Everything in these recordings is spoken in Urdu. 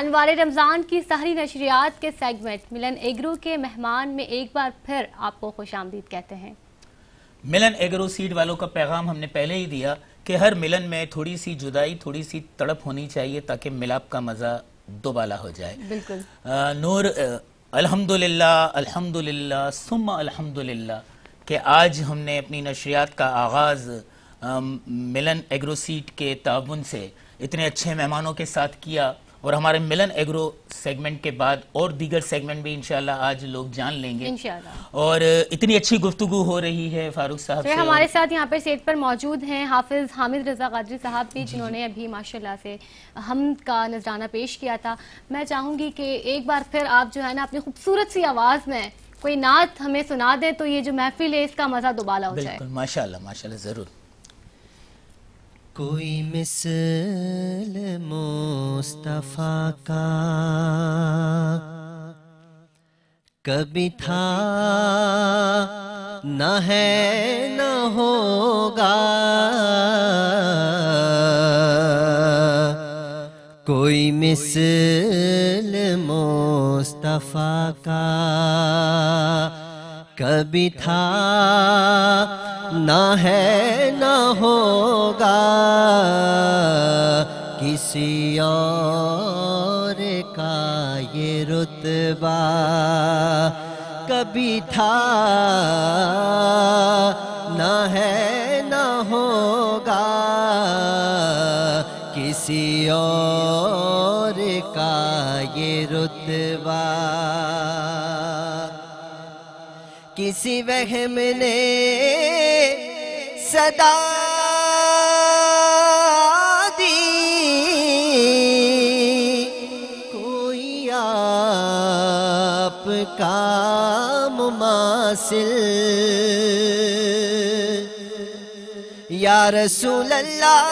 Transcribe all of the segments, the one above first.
انوار رمضان کی سحری نشریات کے سیگمنٹ ملن ایگرو کے مہمان میں ایک بار پھر آپ کو خوش آمدید کہتے ہیں۔ ملن ایگرو سیڈ والوں کا پیغام ہم نے پہلے ہی دیا کہ ہر ملن میں تھوڑی سی جدائی، تھوڑی سی تڑپ ہونی چاہیے تاکہ ملاپ کا مزہ دوبالا ہو جائے۔ بالکل نور، الحمدللہ الحمدللہ ثم الحمدللہ کہ آج ہم نے اپنی نشریات کا آغاز ملن ایگرو سیڈ کے تعاون سے اتنے اچھے مہمانوں کے ساتھ کیا، اور ہمارے ملن ایگرو سیگمنٹ کے بعد اور دیگر سیگمنٹ بھی انشاءاللہ آج لوگ جان لیں گے انشاءاللہ۔ اور اتنی اچھی گفتگو ہو رہی ہے فاروق صاحب سے۔ ہمارے ساتھ یہاں پر سیٹ پر موجود ہیں حافظ حامد رضا قادری صاحب بھی، جنہوں نے ابھی ماشاءاللہ سے حمد کا نذرانہ پیش کیا تھا۔ میں چاہوں گی کہ ایک بار پھر آپ جو ہے نا اپنی خوبصورت سی آواز میں کوئی نعت ہمیں سنا دیں تو یہ جو محفل ہے اس کا مزہ دوبالا ہو جائے۔ بالکل، ماشاءاللہ ماشاءاللہ، ضرور۔ کوئی مثل مصطفیٰ کا کبھی تھا نہ ہے نہ ہوگا، کوئی مثل مصطفیٰ کا کبھی تھا نہ ہے نہ ہوگا، کسی اور کا یہ رتبہ کبھی تھا نہ ہے نہ ہوگا، کسی اور کا یہ رتبہ، کسی وہم نے صدا دی، کوئی آپ کا مماثل، یا رسول اللہ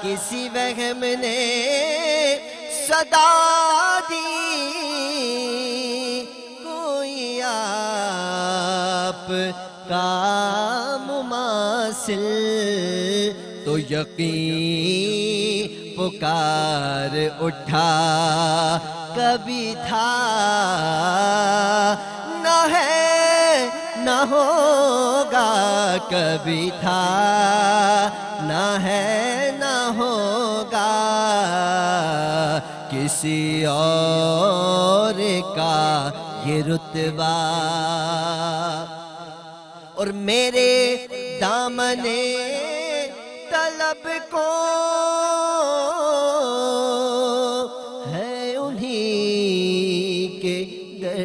کسی وہم نے صدا دی، کوئی آپ کا مماثل، تو یقین پکار اٹھا کبھی تھا نہ ہے نہ ہوگا، کبھی تھا نہ ہے نہ ہوگا، کسی اور کا یہ رتبہ، اور میرے دامن طلب کو ہے انہی کے در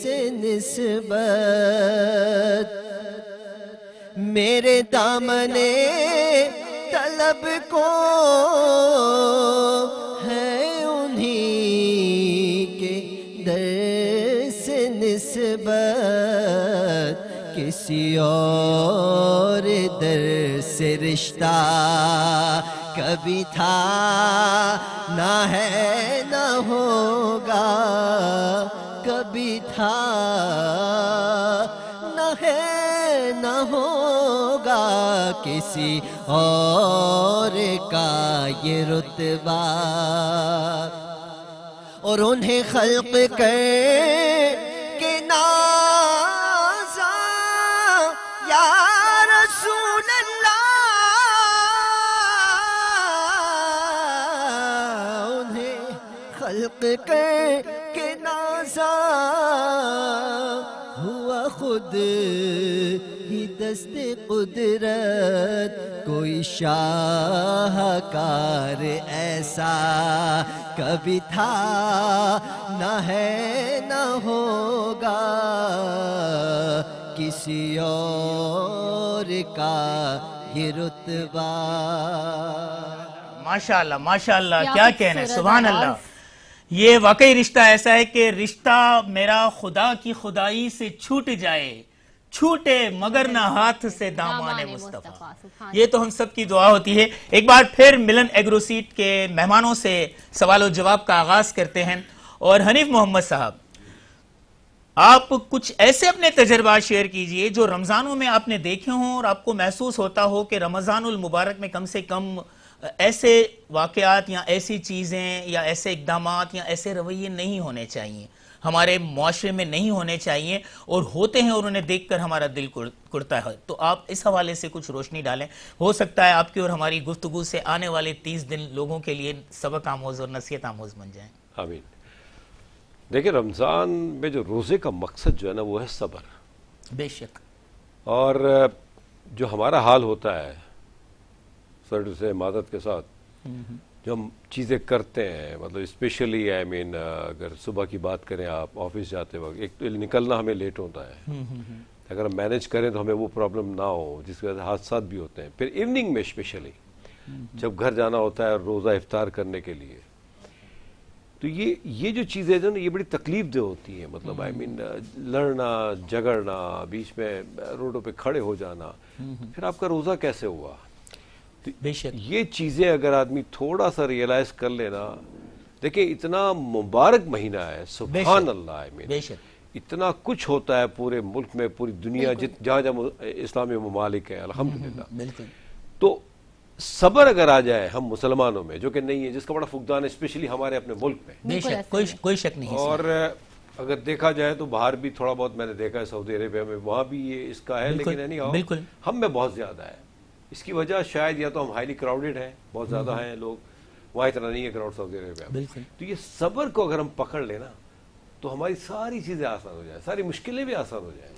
سے نسبت، میرے دامن طلب کو ہے انہی کے در سے نسبت، کسی اور در سے رشتہ کبھی تھا نہ ہے نہ ہوگا، کبھی تھا نہ ہے نہ ہوگا، کسی اور کا یہ رتبہ، اور انہیں خلق کر کے نازا یا رسول اللہ، انہیں خلق کر کے نازا ہوا خود ہی دست قدرت، کوئی شاہکار ایسا کبھی تھا نہ ہے نہ ہوگا، کسی اور کا یہ رتبہ۔ ماشاءاللہ ماشاءاللہ، کیا کہنے، سبحان اللہ۔ یہ واقعی رشتہ ایسا ہے کہ رشتہ میرا خدا کی خدائی سے چھوٹ جائے، چھوٹے مگر نہ ہاتھ سے دامان مصطفیٰ، یہ تو ہم سب کی دعا ہوتی ہے۔ ایک بار پھر ملن ایگرو سیٹ کے مہمانوں سے سوال و جواب کا آغاز کرتے ہیں، اور حنیف محمد صاحب آپ کچھ ایسے اپنے تجربات شیئر کیجئے جو رمضانوں میں آپ نے دیکھے ہوں اور آپ کو محسوس ہوتا ہو کہ رمضان المبارک میں کم سے کم ایسے واقعات یا ایسی چیزیں یا ایسے اقدامات یا ایسے رویے نہیں ہونے چاہیے، ہمارے معاشرے میں نہیں ہونے چاہیے، اور ہوتے ہیں اور انہیں دیکھ کر ہمارا دل کڑتا ہے. تو آپ اس حوالے سے کچھ روشنی ڈالیں. ہو سکتا ہے آپ کی اور ہماری گفتگو سے آنے والے 30 دن لوگوں کے لیے سبق آموز اور نصیحت آموز بن جائیں. آمین. دیکھیں رمضان میں جو روزے کا مقصد جو ہے نا وہ ہے صبر. بے شک. اور جو ہمارا حال ہوتا ہے سر سے معذرت کے ساتھ جو ہم چیزیں کرتے ہیں، مطلب اسپیشلی اگر صبح کی بات کریں، آپ آفس جاتے وقت ایک تو نکلنا ہمیں لیٹ ہوتا ہے، اگر ہم مینیج کریں تو ہمیں وہ پرابلم نہ ہو جس کی وجہ سے حادثات بھی ہوتے ہیں. پھر ایوننگ میں اسپیشلی جب گھر جانا ہوتا ہے روزہ افطار کرنے کے لیے، تو یہ جو چیزیں جو نا یہ بڑی تکلیف دہ ہوتی ہیں. مطلب لڑنا جھگڑنا، بیچ میں روڈوں پہ کھڑے ہو جانا، پھر آپ کا روزہ کیسے ہوا؟ بے شک. یہ چیزیں اگر آدمی تھوڑا سا ریئلائز کر لینا، دیکھیں اتنا مبارک مہینہ ہے، سبحان اللہ. بے شک. اتنا کچھ ہوتا ہے پورے ملک میں، پوری دنیا جہاں جہاں اسلامی ممالک ہیں الحمدللہ. بالکل. تو صبر اگر آ جائے ہم مسلمانوں میں، جو کہ نہیں ہے، جس کا بڑا فقدان ہے اسپیشلی ہمارے اپنے ملک میں. بے شک، کوئی شک نہیں. اور اگر دیکھا جائے تو باہر بھی تھوڑا بہت میں نے دیکھا ہے، سعودی عربیہ میں وہاں بھی یہ اس کا ہے، لیکن ہم میں بہت زیادہ ہے. اس کی وجہ شاید یا تو ہم ہائیلی کراؤڈڈ ہیں، بہت زیادہ ہیں لوگ، وہاں اتنا نہیں ہے کراؤڈ سعودی عربیہ میں. تو یہ صبر کو اگر ہم پکڑ لینا تو ہماری ساری چیزیں آسان ہو جائیں، ساری مشکلیں بھی آسان ہو جائیں.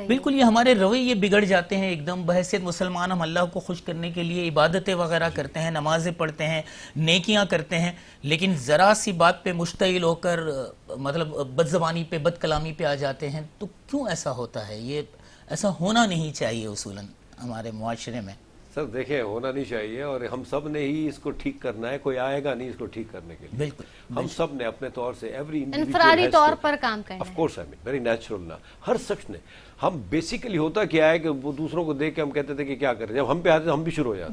بالکل. یہ ہمارے رویے بگڑ جاتے ہیں ایک دم. بحیثیت مسلمان ہم اللہ کو خوش کرنے کے لیے عبادتیں وغیرہ کرتے ہیں، نمازیں پڑھتے ہیں، نیکیاں کرتے ہیں، لیکن ذرا سی بات پہ مشتعل ہو کر مطلب بد زبانی پہ، بد کلامی پہ آ جاتے ہیں. تو کیوں ایسا ہوتا ہے؟ یہ ایسا ہونا نہیں چاہیے اصولاً ہمارے معاشرے میں. سر دیکھیں ہونا نہیں چاہیے، اور ہم سب نے ہی اس کو ٹھیک کرنا ہے، کوئی آئے گا نہیں اس کو ٹھیک کرنے کے لیے. بالکل. ہم سب نے اپنے طور سے انفرادی طور پر کام کرنا ہے. آف کورس ویری نیچرل نا، ہر شخص نے. ہم بیسیکلی ہوتا کیا ہے کہ وہ دوسروں کو دیکھ کے ہم کہتے تھے کہ کیا کریں، جب ہم پہ آتے تو ہم بھی شروع ہو جاتے.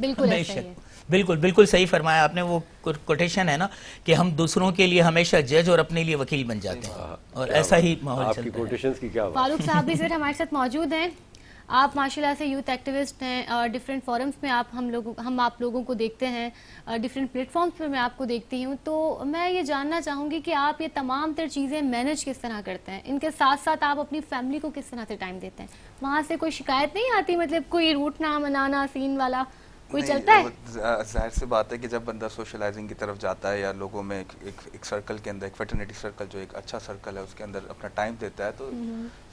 بالکل صحیح فرمایا آپ نے. وہ کوٹیشن ہے نا کہ ہم دوسروں کے لیے ہمیشہ جج اور اپنے لیے وکیل بن جاتے ہیں، اور ایسا ہی ماحول چلتا ہے. آپ کی کوٹیشنز کی کیا بات. فاروق صاحب بھی سر ہمارے ساتھ موجود ہیں. آپ ماشاءاللہ سے یوتھ ایکٹیوسٹ ہیں، اور ڈیفرنٹ فورمز میں ہم آپ لوگوں کو دیکھتے ہیں، ڈیفرنٹ پلیٹ فارمز پہ میں آپ کو دیکھتی ہوں. تو میں یہ جاننا چاہوں گی کہ آپ یہ تمام تر چیزیں مینیج کس طرح کرتے ہیں؟ ان کے ساتھ ساتھ آپ اپنی فیملی کو کس طرح سے ٹائم دیتے ہیں؟ وہاں سے کوئی شکایت نہیں آتی؟ مطلب کوئی روٹنا منانا سین والا کوئی چلتا ہے؟ ظاہر سی بات ہے کہ جب بندہ سوشلائزنگ کی طرف جاتا ہے یا لوگوں میں ایک سرکل کے اندر، ایک فیٹرنیٹی سرکل جو ایک اچھا سرکل ہے، اس کے اندر اپنا ٹائم دیتا ہے، تو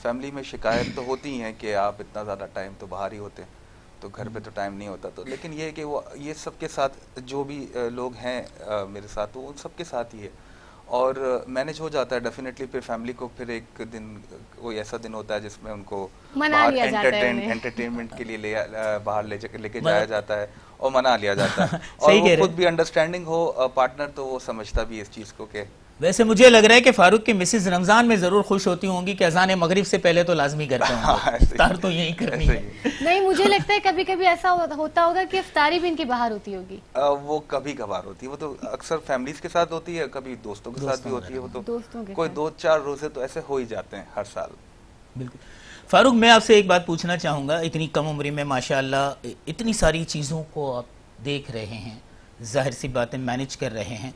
فیملی میں شکایت تو ہوتی ہیں کہ آپ اتنا زیادہ ٹائم تو باہر ہی ہوتے ہیں، تو گھر پہ تو ٹائم نہیں ہوتا. تو لیکن یہ ہے کہ وہ یہ سب کے ساتھ جو بھی لوگ ہیں میرے ساتھ، تو ان سب کے ساتھ ہی ہے، اور مینیج ہو جاتا ہے ڈیفینیٹلی. پھر فیملی کو پھر ایک دن کوئی ایسا دن ہوتا ہے جس میں ان کو انٹرٹینمنٹ کے لیے باہر لے کے جایا جاتا ہے اور منا لیا جاتا ہے. اور وہ خود بھی انڈرسٹینڈنگ ہو پارٹنر، تو وہ سمجھتا بھی اس چیز کو کہ ویسے مجھے لگ رہا ہے کہ فاروق کی مسز رمضان میں ضرور خوش ہوتی ہوں گی کہ اذان مغرب سے پہلے تو لازمی کرتے ہوں گے، افطار تو یہی کرنی ہے. نہیں، مجھے لگتا ہے کبھی کبھی ایسا ہوتا ہوگا کہ افطاری بھی ان کی باہر ہوتی ہوگی. وہ کبھی کبھار ہوتی ہے، وہ تو اکثر فیملیز کے ساتھ ہوتی ہے، کبھی دوستوں کے ساتھ بھی ہوتی ہے. وہ تو کوئی 2-4 روزے تو ایسے ہو ہی جاتے ہیں ہر سال. بالکل. فاروق میں آپ سے ایک بات پوچھنا چاہوں گا. اتنی کم عمری میں ماشاءاللہ اتنی ساری چیزوں کو آپ دیکھ رہے ہیں، ظاہر سی باتیں مینیج کر رہے ہیں.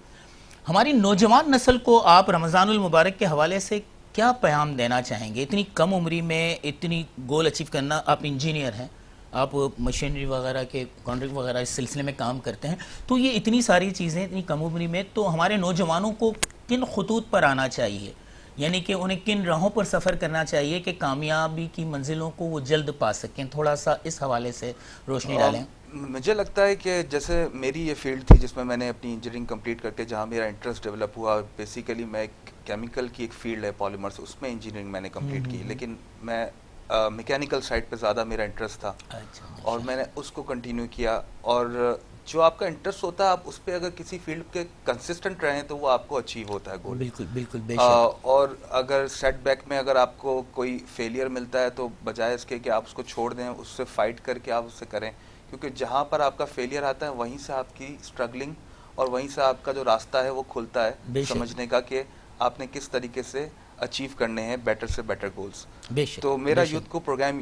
ہماری نوجوان نسل کو آپ رمضان المبارک کے حوالے سے کیا پیغام دینا چاہیں گے؟ اتنی کم عمری میں اتنی گول اچیو کرنا. آپ انجینئر ہیں، آپ مشینری وغیرہ کے کانٹریکٹ وغیرہ اس سلسلے میں کام کرتے ہیں، تو یہ اتنی ساری چیزیں اتنی کم عمری میں، تو ہمارے نوجوانوں کو کن خطوط پر آنا چاہیے؟ یعنی کہ انہیں کن راہوں پر سفر کرنا چاہیے کہ کامیابی کی منزلوں کو وہ جلد پا سکیں؟ تھوڑا سا اس حوالے سے روشنی ڈالیں. مجھے لگتا ہے کہ جیسے میری یہ فیلڈ تھی جس میں میں نے اپنی انجینئرنگ کمپلیٹ کر کے جہاں میرا انٹرسٹ ڈیولپ ہوا، بیسیکلی میں کیمیکل کی ایک فیلڈ ہے پالیمرز، اس میں انجینئرنگ میں نے کمپلیٹ کی، لیکن میں میکینیکل سائڈ پہ زیادہ میرا انٹرسٹ تھا اور میں نے اس کو کنٹینیو کیا. اور جو آپ کا انٹرسٹ ہوتا ہے، آپ اس پہ اگر کسی فیلڈ کے کنسسٹنٹ رہیں تو وہ آپ کو اچیو ہوتا ہے گول. بالکل. اور اگر سیٹ بیک میں اگر آپ کو کوئی فیلئر ملتا ہے تو بجائے اس کے کہ آپ اس کو چھوڑ دیں، اس سے فائٹ کر کے آپ اس سے کریں، کیونکہ جہاں پر آپ کا فیلئر آتا ہے وہیں سے آپ کی اسٹرگلنگ اور وہیں سے آپ کا جو راستہ ہے وہ کھلتا ہے سمجھنے کا کہ آپ نے کس طریقے سے اچیو کرنے ہیں بیٹر سے بیٹر گولز. بے شک. تو میرا یوتھ کو پروگرام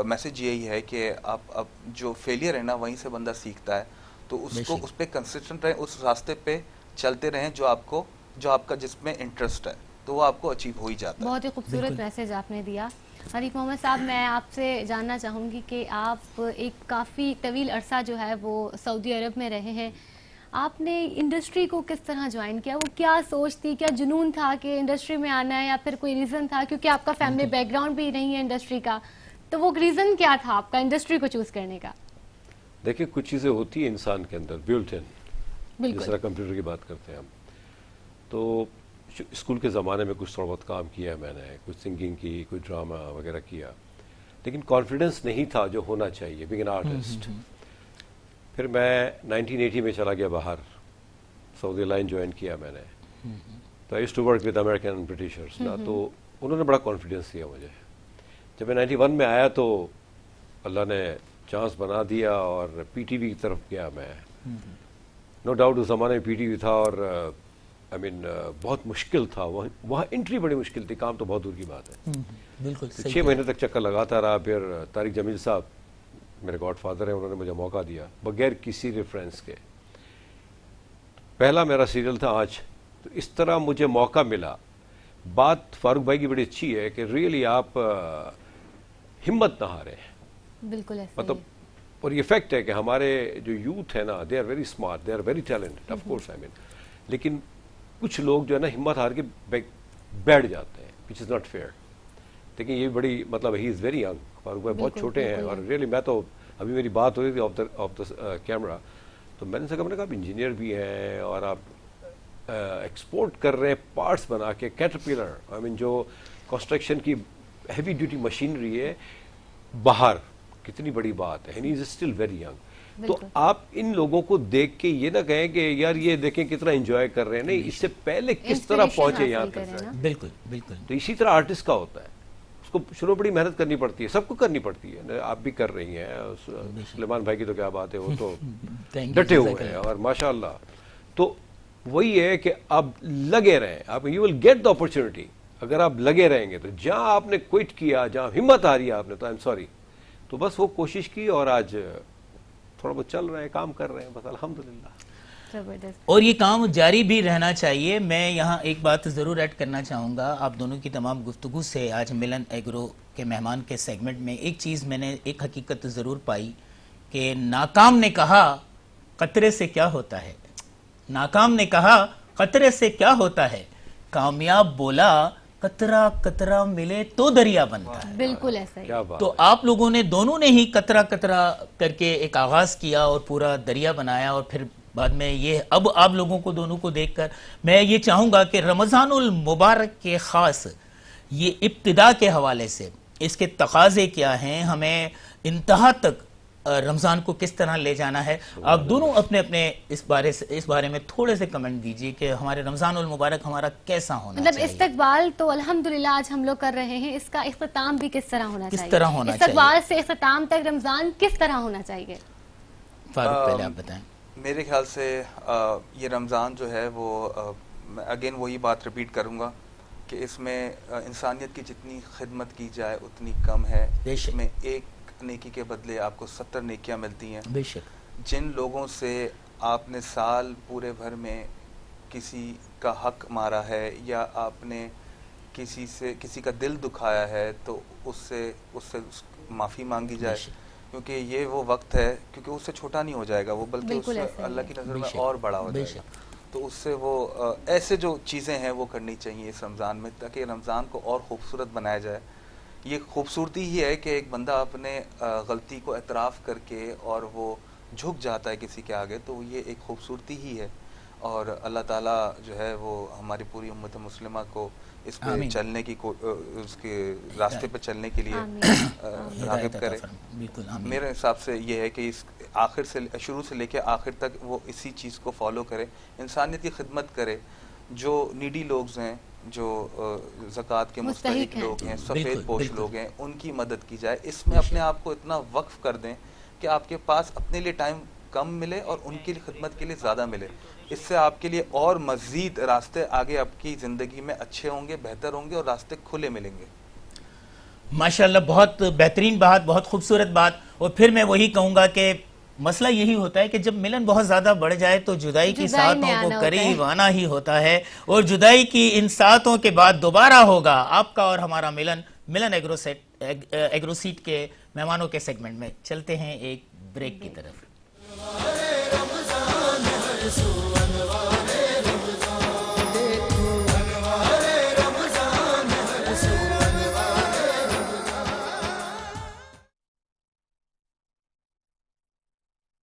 میسج یہی ہے کہ آپ اب جو فیلئر ہے نا وہیں سے بندہ سیکھتا ہے, تو اس کو اس پہ کنسسٹنٹ رہیں, اس راستے پہ چلتے رہیں جو آپ کا جس میں انٹرسٹ ہے, تو وہ آپ کو اچیو ہو ہی جاتا ہے. بہت ہی خوبصورت میسج آپ نے دیا. عریف محمد صاحب, میں آپ سے جاننا چاہوں گی کہ آپ ایک کافی طویل عرصہ جو ہے وہ سعودی عرب میں رہے ہیں, آپ نے انڈسٹری کو کس طرح جوائن کیا؟ وہ کیا سوچ تھی, کیا جنون تھا کہ انڈسٹری میں آنا ہے, یا پھر کوئی ریزن تھا کیونکہ آپ کا فیملی بیک گراؤنڈ بھی نہیں ہے انڈسٹری کا, تو وہ ریزن کیا تھا آپ کا انڈسٹری کو چوز کرنے کا؟ دیکھیں کچھ چیزیں ہوتی ہیں انسان کے اندر بلٹ ان, جس بالکل طرح کمپیوٹر کی بات کرتے ہیں ہم. تو اسکول کے زمانے میں کچھ تھوڑا بہت کام کیا میں نے, کچھ سنگنگ کی, کچھ ڈرامہ وغیرہ کیا, لیکن کانفیڈنس نہیں تھا جو ہونا چاہیے بینگ این آرٹسٹ. پھر میں 1980 میں چلا گیا باہر, سعودی لائن جوائن کیا میں نے. تو I used to work with American and britishers نا, تو انہوں نے بڑا کانفیڈنس دیا مجھے. جب میں 91 میں آیا تو اللہ نے چانس بنا دیا اور پی ٹی وی کی طرف گیا میں. نو ڈاؤٹ اس زمانے میں پی ٹی وی تھا, اور بہت مشکل تھا وہاں انٹری بڑی مشکل تھی, کام تو بہت دور کی بات ہے. بالکل 6 مہینے تک چکر لگاتا رہا. پھر طارق جمیل صاحب میرے گاڈ فادر ہیں, انہوں نے مجھے موقع دیا بغیر کسی ریفرنس کے. پہلا میرا سیریل تھا آج, تو اس طرح مجھے موقع ملا. بات فاروق بھائی کی بڑی اچھی ہے کہ ریئلی آپ ہمت نہ ہارے. بالکل ایسا مطلب اور یہ فیکٹ ہے کہ ہمارے جو یوتھ ہے نا, they are very smart, they are very talented, of course I mean, لیکن کچھ لوگ جو ہے نا ہمت ہار کے بیٹھ جاتے ہیں, وچ از ناٹ فیئر. لیکن یہ بڑی مطلب ہی از ویری ینگ, فاروق بھائی بہت چھوٹے ہیں. اور ریئلی میں تو ابھی میری بات ہو رہی تھی آف دا کیمرا, تو میں نے کہا آپ انجینئر بھی ہیں اور آپ ایکسپورٹ کر رہے ہیں پارٹس بنا کے, کیٹرپلر آئی مین جو کنسٹرکشن کی ہیوی ڈیوٹی مشینری ہے باہر, کتنی بڑی بات ہے. And he is still very young. تو آپ ان لوگوں کو دیکھ کے یہ نہ کہیں کہ یار یہ دیکھیں کتنا انجوائے کر رہے ہیں, نہیں, اس سے پہلے کس طرح پہنچے یہاں تک. بالکل بالکل. تو اسی طرح آرٹسٹ کا ہوتا ہے, اس کو شروع بڑی محنت کرنی پڑتی ہے, سب کو کرنی پڑتی ہے. آپ بھی کر رہی ہیں, سلیمان بھائی کی تو کیا بات ہے, وہ تو ڈٹے ہوئے ہیں اور ماشاء اللہ. تو وہی ہے کہ آپ لگے رہیں, آپ you will get the opportunity. اگر آپ لگے رہیں گے تو جہاں آپ نے کوئٹ کیا, جہاں ہمت آ رہی ہے آپ نے, تو آئی ایم سوری, تو بس وہ کوشش کی اور آج تھوڑا بہت چل رہے ہیں, کام کر رہے ہیں, بس الحمدللہ. اور یہ کام جاری بھی رہنا چاہیے. میں یہاں ایک بات ضرور ایڈ کرنا چاہوں گا آپ دونوں کی تمام گفتگو سے. آج ملن ایگرو کے مہمان کے سیگمنٹ میں ایک چیز میں نے ایک حقیقت ضرور پائی کہ ناکام نے کہا قطرے سے کیا ہوتا ہے, ناکام نے کہا قطرے سے کیا ہوتا ہے, کامیاب بولا قطرہ قطرہ ملے تو دریا بنتا ہے. بالکل ایسا ہی. تو آپ لوگوں نے دونوں نے ہی قطرہ قطرہ کر کے ایک آغاز کیا اور پورا دریا بنایا, اور پھر بعد میں یہ اب آپ لوگوں کو دونوں کو دیکھ کر میں یہ چاہوں گا کہ رمضان المبارک کے خاص یہ ابتدا کے حوالے سے اس کے تقاضے کیا ہیں, ہمیں انتہا تک رمضان کو کس طرح لے جانا ہے. آپ دونوں اپنے اپنے اس بارے میں تھوڑے سے کمنٹ دیجئے کہ ہمارے رمضان المبارک ہمارا کیسا ہونا چاہیے. استقبال تو الحمدللہ آج ہم لوگ کر رہے ہیں, اس کا اختتام بھی کس طرح ہونا چاہیے, کس طرح ہونا چاہیے, استقبال سے اختتام تک رمضان کس طرح ہونا چاہیے. فاروق پہلے آپ بتائیں. میرے خیال سے یہ رمضان جو ہے وہ اگین وہی بات ریپیٹ کروں گا کہ اس میں انسانیت کی جتنی خدمت کی جائے اتنی کم ہے. اس میں ایک نیکی کے بدلے آپ کو 70 نیکیاں ملتی ہیں. بے شک. جن لوگوں سے آپ نے سال پورے بھر میں کسی کا حق مارا ہے یا آپ نے کسی کا دل دکھایا ہے, تو اس سے معافی مانگی جائے, کیونکہ یہ وہ وقت ہے, کیونکہ اس سے چھوٹا نہیں ہو جائے گا وہ, بلکہ اس سے اللہ کی نظر میں اور بڑا ہو جائے گا. تو اس سے وہ ایسے جو چیزیں ہیں وہ کرنی چاہیے اس رمضان میں, تاکہ رمضان کو اور خوبصورت بنایا جائے. یہ خوبصورتی ہی ہے کہ ایک بندہ اپنے غلطی کو اعتراف کر کے اور وہ جھک جاتا ہے کسی کے آگے, تو یہ ایک خوبصورتی ہی ہے. اور اللہ تعالیٰ جو ہے وہ ہماری پوری امت مسلمہ کو اس پہ چلنے کی اس کے راستے پہ چلنے کے لیے راغب کرے. میرے حساب سے یہ ہے کہ اس آخر سے شروع سے لے کے آخر تک وہ اسی چیز کو فالو کرے, انسانیت کی خدمت کرے. جو نیڈی لوگ ہیں, جو زکوٰۃ کے مستحق لوگ ہیں, سفید پوش لوگ ہیں, ان کی مدد کی جائے. اس میں اپنے آپ کو اتنا وقف کر دیں کہ آپ کے پاس اپنے لیے ٹائم کم ملے اور ان کی خدمت کے لیے زیادہ ملے. اس سے آپ کے لیے اور مزید راستے آگے آپ کی زندگی میں اچھے ہوں گے, بہتر ہوں گے اور راستے کھلے ملیں گے. ماشاءاللہ, بہت بہترین بات, بہت خوبصورت بات. اور پھر میں وہی کہوں گا کہ مسئلہ یہی ہوتا ہے کہ جب ملن بہت زیادہ بڑھ جائے تو جدائی کی ساعتوں کو قریب آنا ہی ہوتا ہے, اور جدائی کی ان ساعتوں کے بعد دوبارہ ہوگا آپ کا اور ہمارا ملن ایگروسیٹ کے مہمانوں کے سیگمنٹ میں. چلتے ہیں ایک بریک کی طرف.